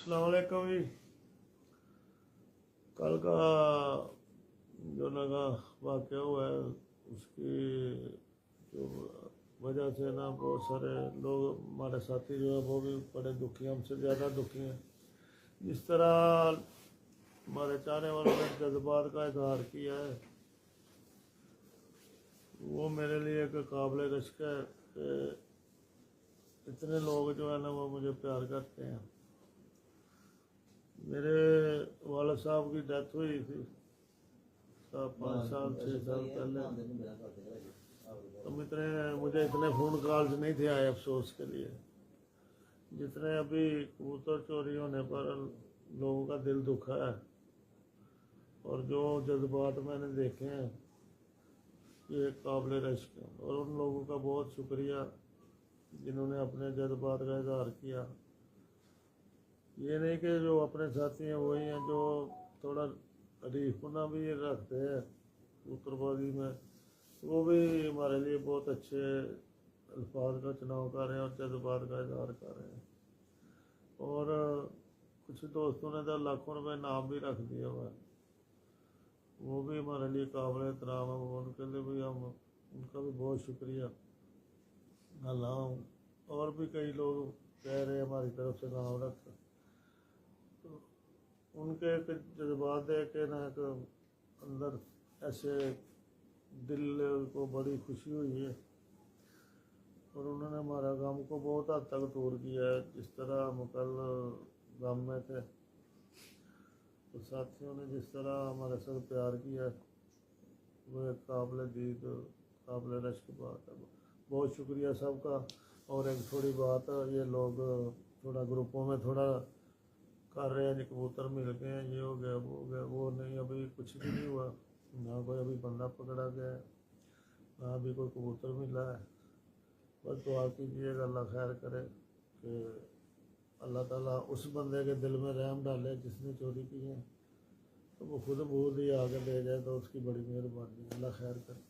अस्सलाम वालेकुम जी। कल का जो लगा वाक़या हुआ है उसकी जो वजह से ना बहुत सारे लोग हमारे साथी जो है वो भी बड़े दुखी हैं, हमसे ज़्यादा दुखी हैं। जिस तरह हमारे चाहने वालों ने जज्बात का इजहार किया है वो मेरे लिए एक काबिल रश्क है कि इतने लोग जो है ना वो मुझे प्यार करते हैं। मेरे वालिद साहब की डेथ हुई थी 5 साल 6 साल पहले। मुझे इतने फ़ोन कॉल्स नहीं थे आए अफसोस के लिए जितने अभी कबूतर चोरी होने पर लोगों का दिल दुखा है। और जो जज्बात मैंने देखे हैं ये काबिल रश्क है और उन लोगों का बहुत शुक्रिया जिन्होंने अपने जज्बात का इजहार किया। ये नहीं कि जो अपने साथी हैं वही हैं जो थोड़ा रीफना भी रखते हैं कबूतरबाजी में, वो भी हमारे लिए बहुत अच्छे अल्फाज का चुनाव कर रहे हैं और जज्बात का इजहार कर रहे हैं। और कुछ दोस्तों ने तो लाखों रुपए नाम भी रख दिया हुआ है, वो भी हमारे लिए काबिल एहतराम है। उनके लिए भी हम उनका भी बहुत शुक्रिया। अल्लाह और भी कई लोग कह रहे हैं हमारी तरफ से नाम रख, तो उनके एक जज्बात देख के ना एक अंदर ऐसे दिल को बड़ी खुशी हुई है और उन्होंने हमारा गम को बहुत हद तक दूर किया है। जिस तरह हम कल गम में थे तो साथियों ने जिस तरह हमारे साथ प्यार किया वो एक काबिल दीद काबिल रश्क बात है। बहुत शुक्रिया सबका। और एक थोड़ी बात, ये लोग थोड़ा ग्रुपों में थोड़ा कर रहे हैं जी कबूतर मिल गए हैं, ये हो गया वो हो गया, वो नहीं, अभी कुछ भी नहीं हुआ। ना कोई अभी बंदा पकड़ा गया है ना अभी कोई कबूतर मिला है। बस दुआ कीजिएगा अल्लाह खैर करे कि अल्लाह ताला उस बंदे के दिल में रहम डाले जिसने चोरी की है, तो वो खुद भूल ही आगे ले जाए तो उसकी बड़ी मेहरबानी। अल्लाह खैर करे।